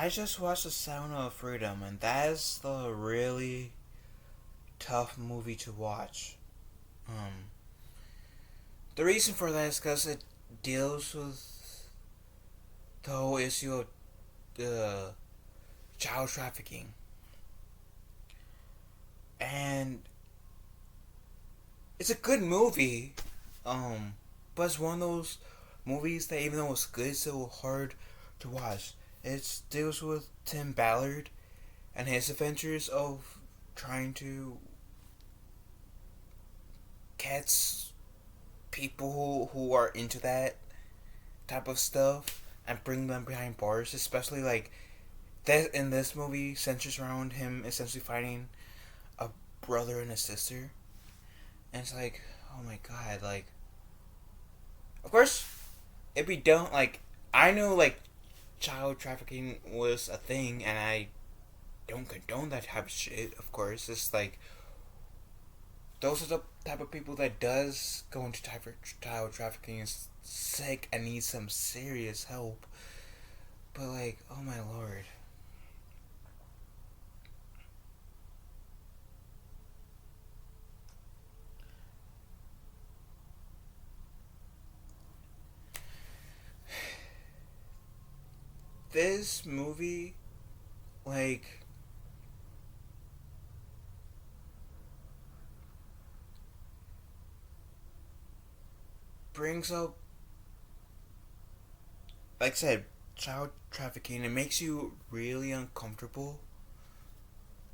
I just watched The Sound of Freedom, and that is the really tough movie to watch. Um, the reason for that is because it deals with the whole issue of child trafficking, and it's a good movie. But it's one of those movies that even though it's good, it's so hard to watch. It deals with Tim Ballard and his adventures of trying to catch people who are into that type of stuff and bring them behind bars, especially like that in this movie centers around him essentially fighting a brother and a sister. And it's like, oh my god, like of course if we don't like I know like child trafficking was a thing and I don't condone that type of shit, of course. It's like those are the type of people that does go into child trafficking is sick and needs some serious help. But like, oh my lord. This movie, like, brings up, like I said, child trafficking. It makes you really uncomfortable.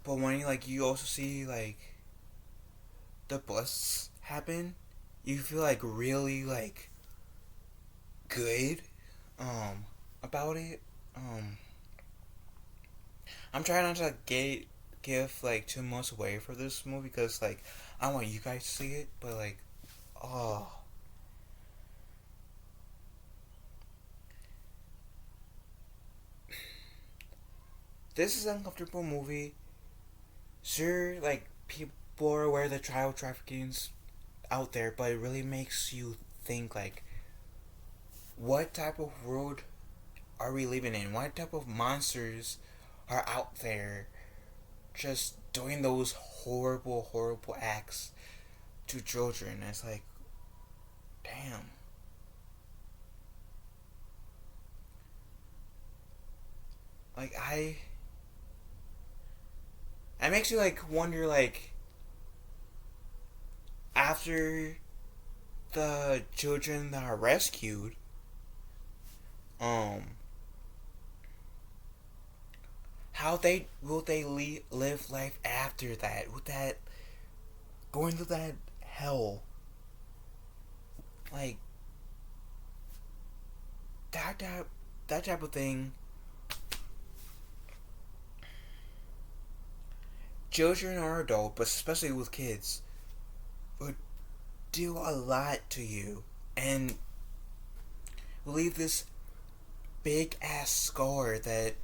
But when you also see like the busts happen, you feel like really like good, um, about it. Um, I'm trying not to give like too much away for this movie because like I want you guys to see it, but like, oh, this is an uncomfortable movie. Sure, like people are aware that child trafficking's out there, but it really makes you think like, what type of world are we living in? What type of monsters are out there just doing those horrible, horrible acts to children? It's like, damn. Like it makes you like wonder like after the children that are rescued, um, how they will they live life after that? With that going through that hell, like that that type of thing. Children or adult, but especially with kids, would do a lot to you and leave this big ass scar that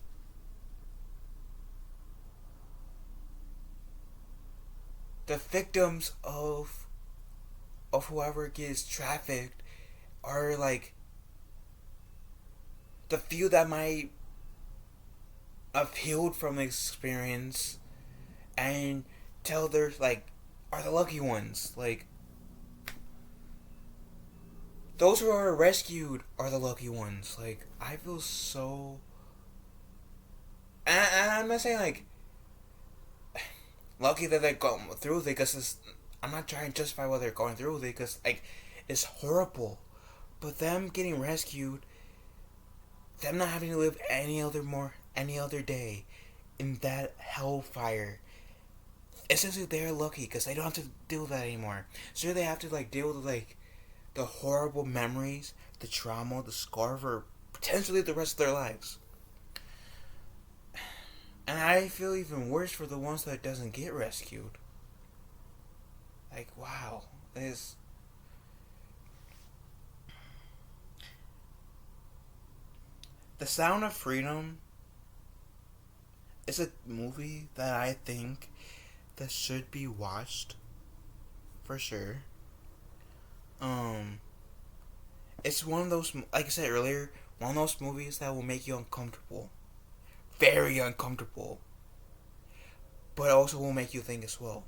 the victims of whoever gets trafficked are like the few that might have healed from the experience and tell their like are the lucky ones. Like those who are rescued are the lucky ones. Like I feel so and I'm not saying like lucky that they're going through with it because I'm not trying to justify why they're going through with it because like it's horrible. But them getting rescued, them not having to live any other day in that hellfire. Essentially, they're lucky because they don't have to deal with that anymore. So they have to like deal with like the horrible memories, the trauma, the scar for potentially the rest of their lives. And I feel even worse for the ones that doesn't get rescued. Like wow, is The Sound of Freedom is a movie that I think that should be watched for sure. Um, it's one of those, like I said earlier, one of those movies that will make you uncomfortable very uncomfortable, but also will make you think as well.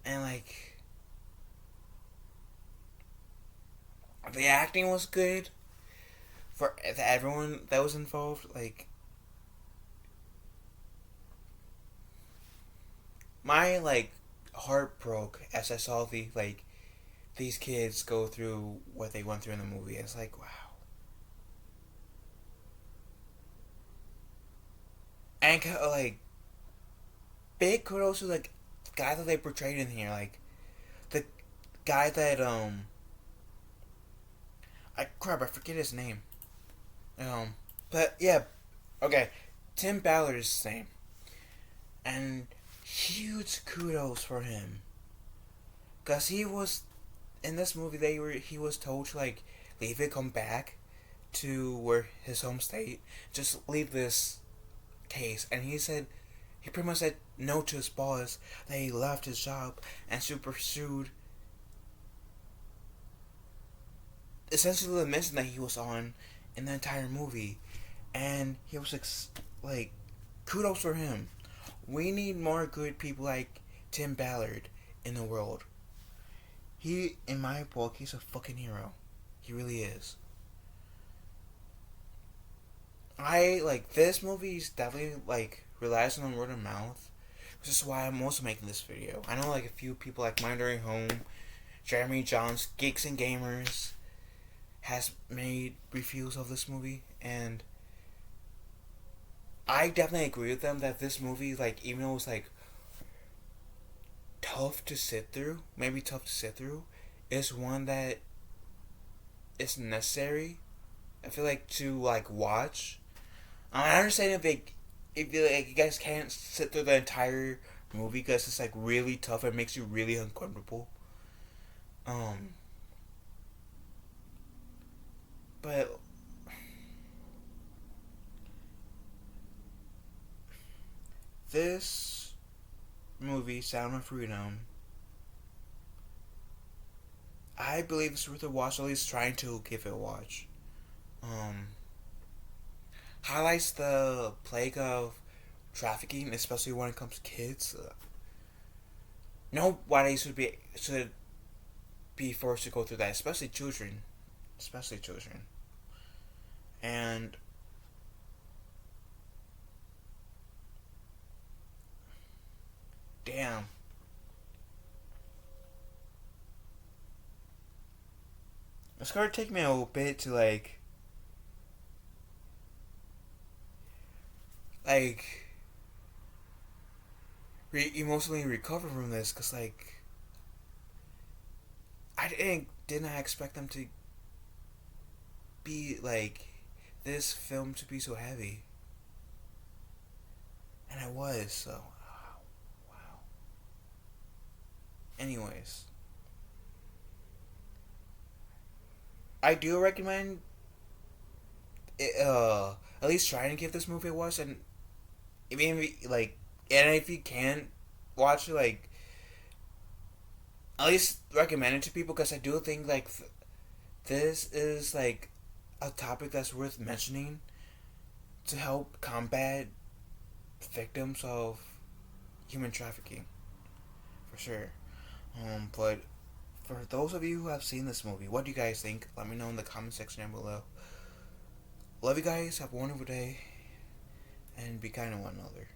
And like the acting was good for everyone that was involved. Like my like heart broke as I saw these kids go through what they went through in the movie. It's like wow. And like big kudos to like the guy that they portrayed in here, like the guy that I forget his name. But yeah, okay, Tim Ballard is his name, and huge kudos for him, cause he was in this movie. He was told to like leave it, come back to where his home state, just leave this case, and he pretty much said no to his boss. That he left his job and pursued essentially the mission that he was on in the entire movie, and he was like kudos for him. We need more good people like Tim Ballard in the world. He, in my book, he's a fucking hero. He really is. I like this movie is definitely like relies on word of mouth, which is why I'm also making this video. I know like a few people like Mindering Home, Jeremy Johns, Geeks and Gamers, has made reviews of this movie, and I definitely agree with them that this movie, like, even though it was like tough to sit through, maybe tough to sit through, is one that is necessary. I feel like to like watch. I understand if you guys can't sit through the entire movie because it's like really tough. It makes you really uncomfortable. Um, but this movie, Sound of Freedom, I believe it's worth a watch. At least trying to give it a watch. Um, Highlights the plague of trafficking, especially when it comes to kids. Nobody should be forced to go through that, especially children, and damn, it's gonna take me a little bit to like emotionally recover from this, cause like I did not expect them to be like this film to be so heavy, and it was so. Wow. Anyways, I do recommend it, at least trying to give this movie a watch, and maybe like, and if you can watch it, like at least recommend it to people, because I do think like this is like a topic that's worth mentioning to help combat victims of human trafficking, for sure. But for those of you who have seen this movie, what do you guys think? Let me know in the comment section down below. Love you guys. Have a wonderful day, and be kind to one another.